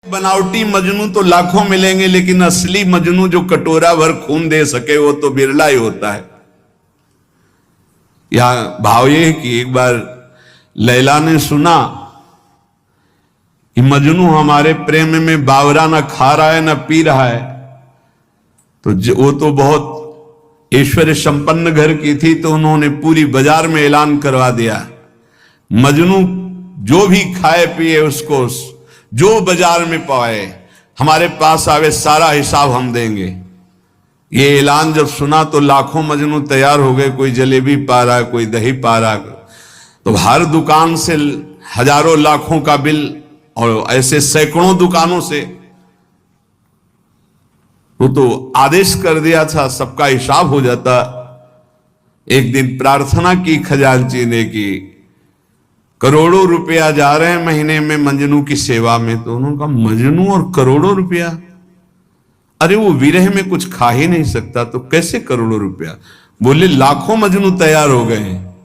बनावटी मजनू तो लाखों मिलेंगे, लेकिन असली मजनू जो कटोरा भर खून दे सके वो तो बिरला ही होता है। यहां भाव ये है कि एक बार लैला ने सुना कि मजनू हमारे प्रेम में बावरा न खा रहा है न पी रहा है, तो वो तो बहुत ऐश्वर्य संपन्न घर की थी, तो उन्होंने पूरी बाजार में ऐलान करवा दिया, मजनू जो भी खाए पिए उसको जो बाजार में पाए हमारे पास आवे, सारा हिसाब हम देंगे। ये ऐलान जब सुना तो लाखों मजनू तैयार हो गए, कोई जलेबी पा रहा, कोई दही पा रहा, तो हर दुकान से हजारों लाखों का बिल, और ऐसे सैकड़ों दुकानों से वो तो आदेश कर दिया था, सबका हिसाब हो जाता। एक दिन प्रार्थना की खजांची ने कि करोड़ों रुपया जा रहे हैं महीने में मजनू की सेवा में, तो उन्होंने कहा मजनू और करोड़ों रुपया, अरे वो विरह में कुछ खा ही नहीं सकता तो कैसे करोड़ों रुपया। बोले लाखों मजनू तैयार हो गए हैं,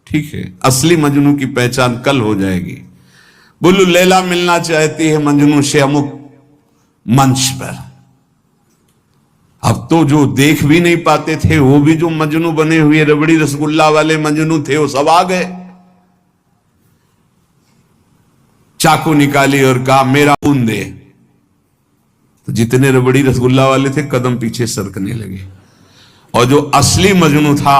ठीक है, असली मजनू की पहचान कल हो जाएगी। बोलू लैला मिलना चाहती है मजनू से अमुक मंच पर। अब तो जो देख भी नहीं पाते थे वो भी जो मजनू बने हुए रबड़ी रसगुल्ला वाले मजनू थे वो सब आ गए। चाकू निकाली और कहा मेरा खून दे, तो जितने रबड़ी रसगुल्ला वाले थे कदम पीछे सरकने लगे, और जो असली मजनू था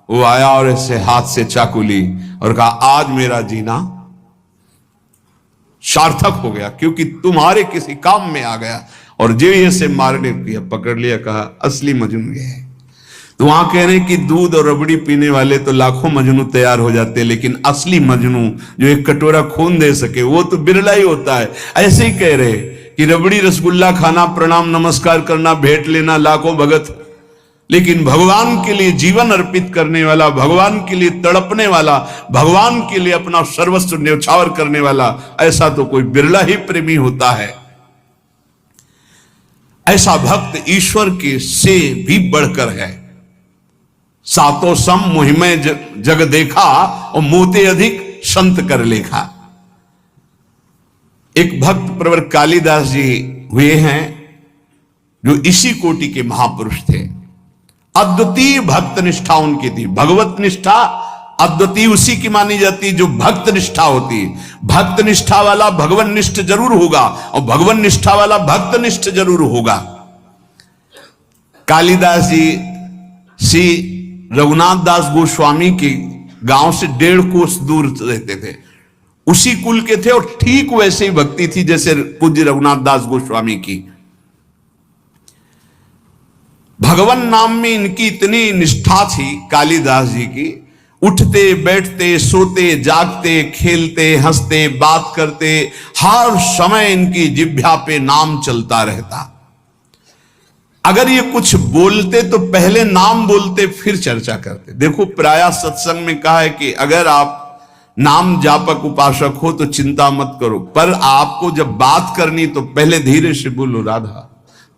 वो आया और ऐसे हाथ से चाकू ली और कहा आज मेरा जीना सार्थक हो गया, क्योंकि तुम्हारे किसी काम में आ गया। और जे से मारने किया, पकड़ लिया, कहा असली मजनू ये है। तो वहां कह रहे कि दूध और रबड़ी पीने वाले तो लाखों मजनू तैयार हो जाते, लेकिन असली मजनू जो एक कटोरा खून दे सके वो तो बिरला ही होता है। ऐसे ही कह रहे कि रबड़ी रसगुल्ला खाना, प्रणाम नमस्कार करना, भेंट लेना लाखों भगत, लेकिन भगवान के लिए जीवन अर्पित करने वाला, भगवान के लिए तड़पने वाला, भगवान के लिए अपना सर्वस्व न्यौछावर करने वाला, ऐसा तो कोई बिरला ही प्रेमी होता है। ऐसा भक्त ईश्वर के से भी बढ़कर है। सातों सम मुहिमे जग देखा और मोते अधिक संत कर लेखा। एक भक्त प्रवर कालिदास जी हुए हैं जो इसी कोटि के महापुरुष थे। अद्वितीय भक्त निष्ठा उनकी थी। भगवत निष्ठा अद्वितीय उसी की मानी जाती है जो भक्त निष्ठा होती है। भक्त निष्ठा वाला भगवान निष्ठ जरूर होगा और भगवान निष्ठा वाला भक्त निष्ठ जरूर होगा। कालिदास जी श्री रघुनाथ दास गोस्वामी के गांव से 1.5 कोस दूर रहते थे, उसी कुल के थे, और ठीक वैसे ही भक्ति थी जैसे पूज्य रघुनाथ दास गोस्वामी की। भगवान नाम में इनकी इतनी निष्ठा थी कालिदास जी की, उठते बैठते सोते जागते खेलते हंसते बात करते हर समय इनकी जिह्वा पे नाम चलता रहता। अगर ये कुछ बोलते तो पहले नाम बोलते फिर चर्चा करते। देखो प्रायः सत्संग में कहा है कि अगर आप नाम जापक उपासक हो तो चिंता मत करो, पर आपको जब बात करनी तो पहले धीरे से बोलो राधा,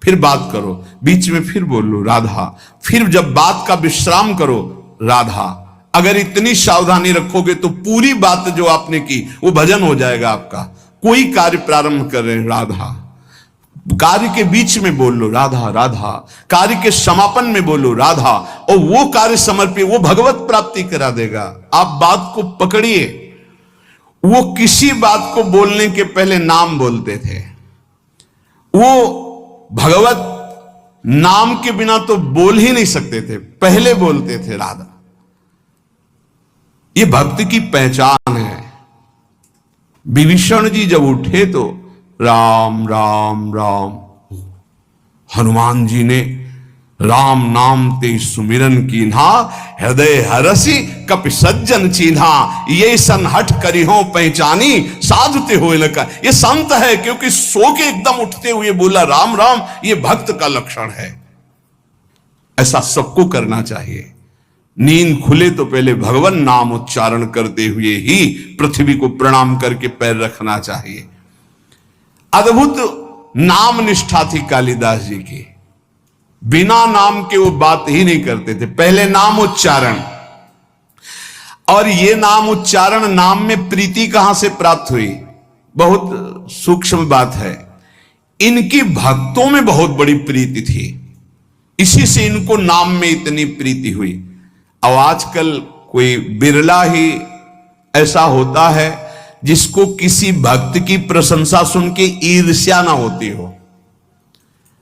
फिर बात करो, बीच में फिर बोलो राधा, फिर जब बात का विश्राम करो राधा। अगर इतनी सावधानी रखोगे तो पूरी बात जो आपने की वो भजन हो जाएगा आपका। कोई कार्य प्रारंभ कर रहे हैं राधा, कार्य के बीच में बोल लो राधा राधा, कार्य के समापन में बोलो राधा, और वो कार्य समर्पित, वो भगवत प्राप्ति करा देगा। आप बात को पकड़िए। वो किसी बात को बोलने के पहले नाम बोलते थे। वो भगवत नाम के बिना तो बोल ही नहीं सकते थे, पहले बोलते थे राधा। ये भक्ति की पहचान है। विभीषण जी जब उठे तो राम राम राम, हनुमान जी ने राम नाम ते सुमिरन कीन्हा, हृदय हरसी कपि सज्जन चीन्हा, ये सन हट करी हो पहचानी साधुते हो लका। ये संत है क्योंकि सो के एकदम उठते हुए बोला राम राम, ये भक्त का लक्षण है। ऐसा सबको करना चाहिए। नींद खुले तो पहले भगवान नाम उच्चारण करते हुए ही पृथ्वी को प्रणाम करके पैर रखना चाहिए। अद्भुत नाम निष्ठा थी कालिदास जी की। बिना नाम के वो बात ही नहीं करते थे, पहले नाम उच्चारण। और ये नाम उच्चारण, नाम में प्रीति कहां से प्राप्त हुई? बहुत सूक्ष्म बात है। इनकी भक्तों में बहुत बड़ी प्रीति थी, इसी से इनको नाम में इतनी प्रीति हुई। अब आजकल कोई बिरला ही ऐसा होता है जिसको किसी भक्त की प्रशंसा सुन के ईर्ष्या ना होती हो,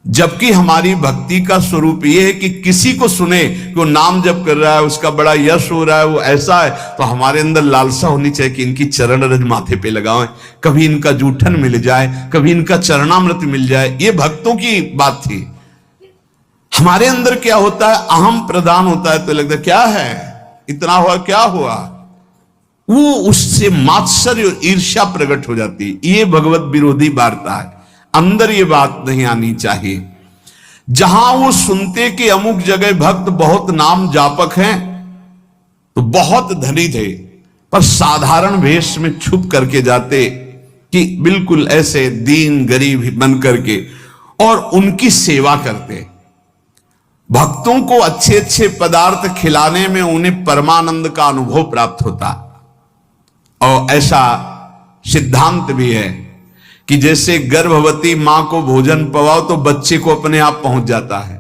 जबकि हमारी भक्ति का स्वरूप यह है कि किसी को सुने कि वो नाम जप कर रहा है, उसका बड़ा यश हो रहा है, वो ऐसा है, तो हमारे अंदर लालसा होनी चाहिए कि इनकी चरण रज माथे पे लगाएं, कभी इनका जूठन मिल जाए, कभी इनका चरणामृत मिल जाए। ये भक्तों की बात थी। हमारे अंदर क्या होता है, अहम प्रधान होता है, तो लगता है क्या है, इतना हुआ, क्या हुआ, वो उससे मात्सर्य और ईर्ष्या प्रकट हो जाती है। ये भगवत विरोधी वार्ता है, अंदर ये बात नहीं आनी चाहिए। जहां वो सुनते कि अमुक जगह भक्त बहुत नाम जापक हैं, तो बहुत धनी थे, पर साधारण वेश में छुप करके जाते कि बिल्कुल ऐसे दीन गरीब बन करके, और उनकी सेवा करते। भक्तों को अच्छे अच्छे पदार्थ खिलाने में उन्हें परमानंद का अनुभव प्राप्त होता। और ऐसा सिद्धांत भी है कि जैसे गर्भवती मां को भोजन पवाओ तो बच्चे को अपने आप पहुंच जाता है,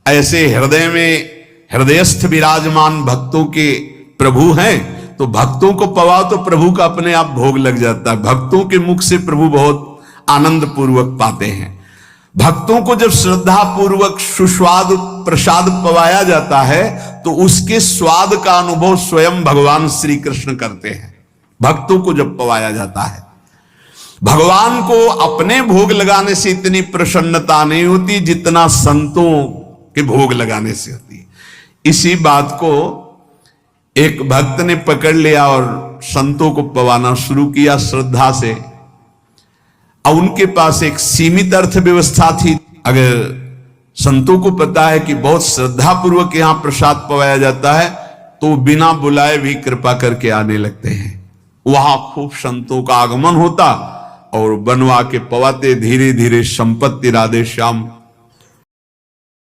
ऐसे हृदय में हृदयस्थ विराजमान भक्तों के प्रभु हैं, तो भक्तों को पवाओ तो प्रभु का अपने आप भोग लग जाता है। भक्तों के मुख से प्रभु बहुत आनंद पूर्वक पाते हैं। भक्तों को जब श्रद्धा पूर्वक सुस्वाद प्रसाद पवाया जाता है, तो उसके स्वाद का अनुभव स्वयं भगवान श्री कृष्ण करते हैं। भक्तों को जब पवाया जाता है, भगवान को अपने भोग लगाने से इतनी प्रसन्नता नहीं होती जितना संतों के भोग लगाने से होती है। इसी बात को एक भक्त ने पकड़ लिया और संतों को पवाना शुरू किया श्रद्धा से। अब उनके पास एक सीमित अर्थव्यवस्था थी। अगर संतों को पता है कि बहुत श्रद्धा पूर्वक यहां प्रसाद पवाया जाता है, तो बिना बुलाए भी कृपा करके आने लगते हैं। वहां खूब संतों का आगमन होता और बनवा के पवाते। धीरे धीरे संपत्ति राधे श्याम